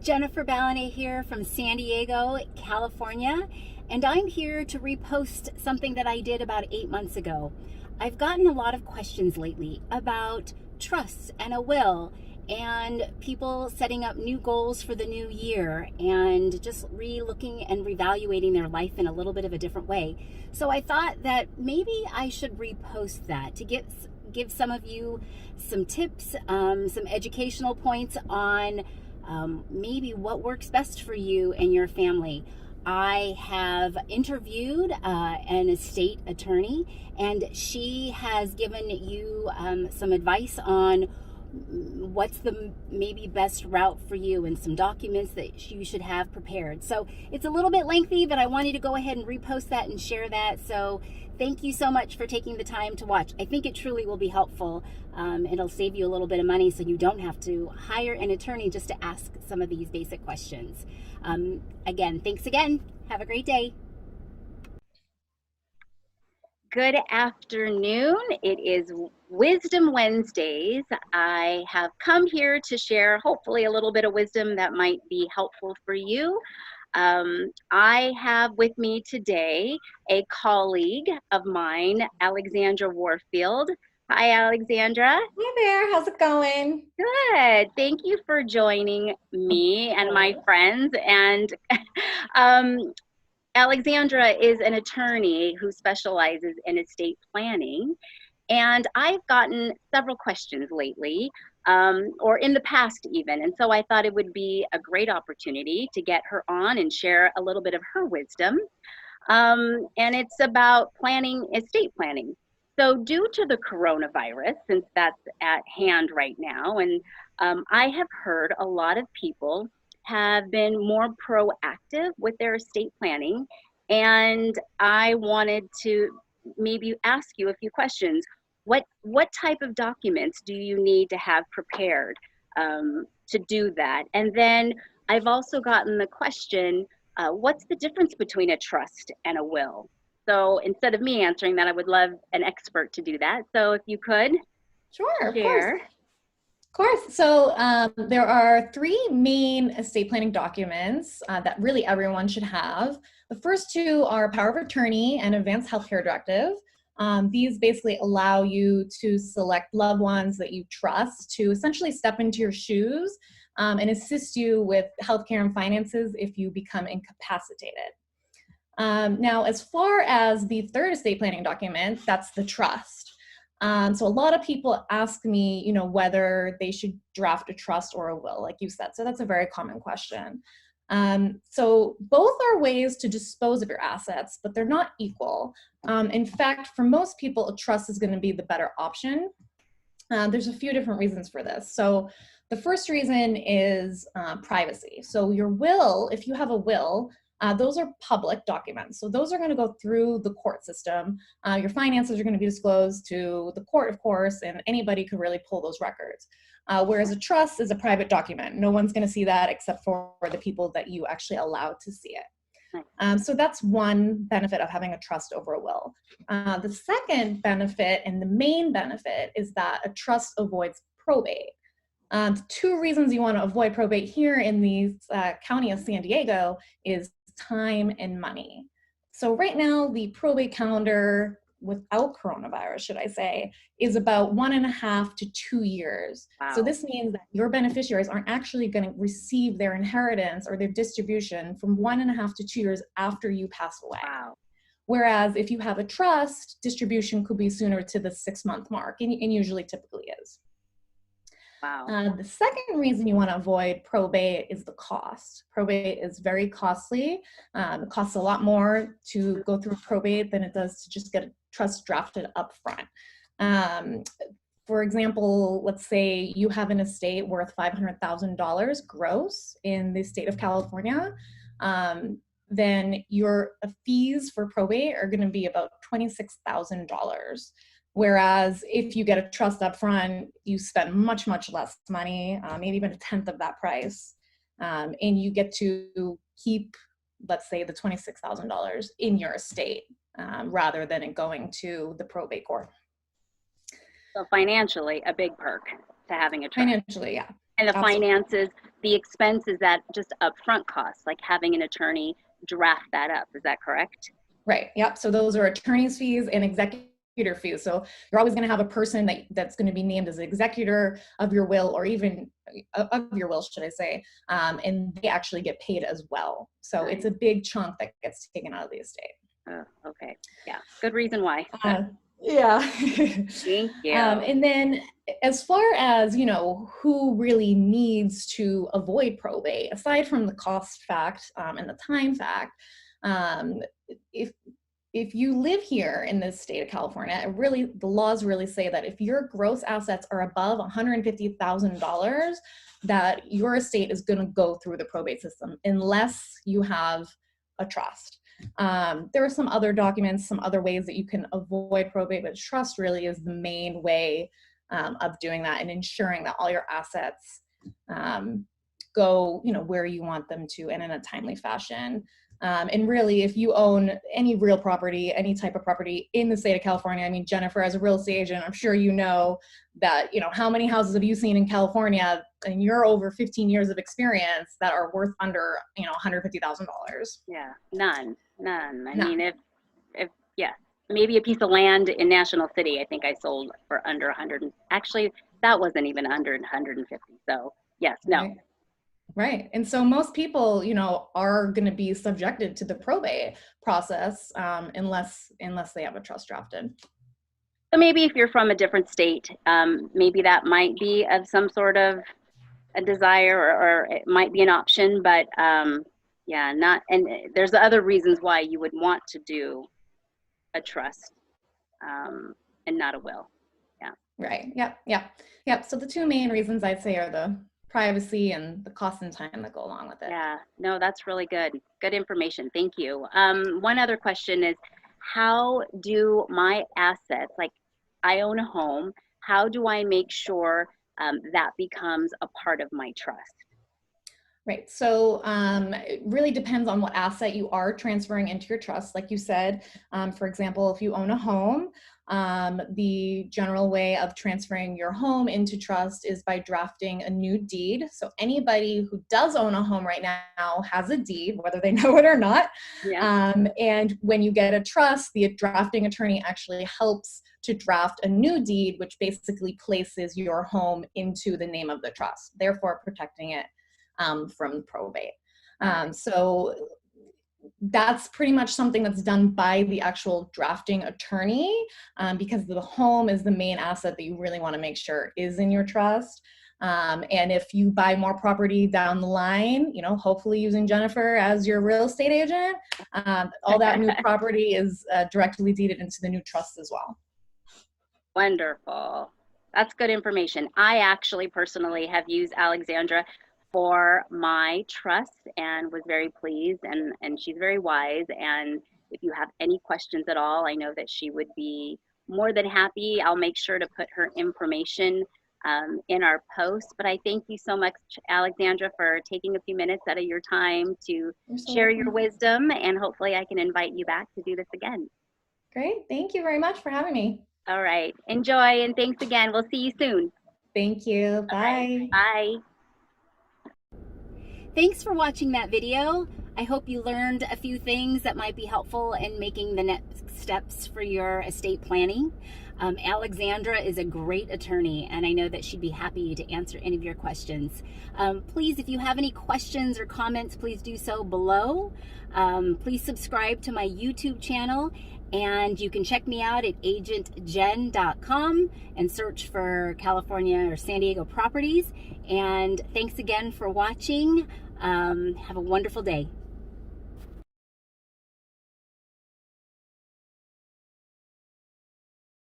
Jennifer Ballinet here from San Diego, California, and I'm here to repost something that I did about 8 months ago. I've gotten a lot of questions lately about trusts and a will and people setting up new goals for the new year and just re-looking and reevaluating their life in a little bit of a different way. So I thought that maybe I should repost that to give some of you some tips, some educational points on maybe what works best for you and your family. I have interviewed an estate attorney, and she has given you some advice on what's the maybe best route for you and some documents that you should have prepared. So it's a little bit lengthy, but I wanted to go ahead and repost that and share that. So thank you so much for taking the time to watch. I think it truly will be helpful. It'll save you a little bit of money so you don't have to hire an attorney just to ask some of these basic questions. Again, thanks again. Have a great day. Good afternoon. It is Wisdom Wednesdays. I have come here to share hopefully a little bit of wisdom that might be helpful for you. I have with me today a colleague of mine, Alexandra Warfield. Hi, Alexandra. Hey there, how's it going? Good. Thank you for joining me and my friends. And um, Alexandra is an attorney who specializes in estate planning. And I've gotten several questions lately, or in the past even. And so I thought it would be a great opportunity to get her on and share a little bit of her wisdom. And it's about estate planning. So due to the coronavirus, since that's at hand right now, and I have heard a lot of people have been more proactive with their estate planning. And I wanted to maybe ask you a few questions. What type of documents do you need to have prepared to do that? And then I've also gotten the question, what's the difference between a trust and a will? So instead of me answering that, I would love an expert to do that. So if you could Sure, of course. share. Of course. So there are three main estate planning documents that really everyone should have. The first two are power of attorney and advanced healthcare directive. These basically allow you to select loved ones that you trust to essentially step into your shoes and assist you with healthcare and finances if you become incapacitated. Now, as far as the third estate planning document, that's the trust. So a lot of people ask me, whether they should draft a trust or a will, like you said. So that's a very common question. So both are ways to dispose of your assets, but they're not equal. In fact, for most people, a trust is going to be the better option. There's a few different reasons for this. So the first reason is privacy. So your will, if you have a will, those are public documents. So those are going to go through the court system. Your finances are going to be disclosed to the court, of course, and anybody could really pull those records. Whereas a trust is a private document. No one's going to see that except for the people that you actually allow to see it. So that's one benefit of having a trust over a will. The second benefit and the main benefit is that a trust avoids probate. Two reasons you want to avoid probate here in the county of San Diego is time and money. So right now, the probate calendar without coronavirus, should I say, is about 1.5 to 2 years. Wow. So this means that your beneficiaries aren't actually going to receive their inheritance or their distribution from 1.5 to 2 years after you pass away. Wow. Whereas if you have a trust, distribution could be sooner to the 6-month mark, and usually typically is. Wow. The second reason you want to avoid probate is the cost. Probate is very costly. It costs a lot more to go through probate than it does to just get a trust drafted up front. For example, let's say you have an estate worth $500,000 gross in the state of California. Then your fees for probate are going to be about $26,000. Whereas if you get a trust up front, you spend much, much less money, maybe even 1/10 of that price. And you get to keep, let's say, the $26,000 in your estate rather than it going to the probate court. So financially, a big perk to having a trust. Financially, yeah. And the Absolutely. finances, the expense is that just upfront costs, like having an attorney draft that up. Is that correct? Right. Yep. So those are attorney's fees and executor fees. So you're always going to have a person that's going to be named as executor of your will, or even of your will, should I say, and they actually get paid as well. So Nice. it's a big chunk that gets taken out of the estate. Oh, okay. Yeah. Good reason why. Yeah. Thank you. And then as far as, who really needs to avoid probate, aside from the cost fact and the time fact, if you live here in this state of California, the laws really say that if your gross assets are above $150,000, that your estate is going to go through the probate system unless you have a trust. There are some other documents, some other ways that you can avoid probate, but trust really is the main way of doing that and ensuring that all your assets go, where you want them to and in a timely fashion. And really, if you own any real property, any type of property in the state of California, I mean, Jennifer, as a real estate agent, I'm sure you know that, how many houses have you seen in California and you're over 15 years of experience that are worth under, $150,000? Yeah, none. I mean, if maybe a piece of land in National City, I think I sold for under 100. Actually, that wasn't even under 150. So yes, no. Right. And so most people, are going to be subjected to the probate process unless they have a trust drafted. So maybe if you're from a different state, maybe that might be of some sort of a desire, or it might be an option, but not. And there's other reasons why you would want to do a trust and not a will. Yeah. Right. Yep. So the two main reasons I'd say are the privacy and the cost and time that go along with it. Yeah, no, that's really good. Good information. Thank you. One other question is, how do my assets, like I own a home, how do I make sure that becomes a part of my trust? Right. So it really depends on what asset you are transferring into your trust. Like you said, for example, if you own a home, the general way of transferring your home into trust is by drafting a new deed. So anybody who does own a home right now has a deed, whether they know it or not. Yeah. And when you get a trust, the drafting attorney actually helps to draft a new deed, which basically places your home into the name of the trust, therefore protecting it from probate. So that's pretty much something that's done by the actual drafting attorney, because the home is the main asset that you really want to make sure is in your trust. And if you buy more property down the line, hopefully using Jennifer as your real estate agent, all that new property is directly deeded into the new trust as well. Wonderful. That's good information. I actually personally have used Alexandra for my trust and was very pleased, and she's very wise. And if you have any questions at all, I know that she would be more than happy. I'll make sure to put her information in our post. But I thank you so much, Alexandra, for taking a few minutes out of your time to share your wisdom, and hopefully I can invite you back to do this again. Great. Thank you very much for having me. All right. Enjoy, and thanks again. We'll see you soon. Thank you. Bye. Bye. Thanks for watching that video. I hope you learned a few things that might be helpful in making the next steps for your estate planning. Alexandra is a great attorney, and I know that she'd be happy to answer any of your questions. Please, if you have any questions or comments, please do so below. Please subscribe to my YouTube channel, and you can check me out at agentjen.com and search for California or San Diego properties. And thanks again for watching. Have a wonderful day.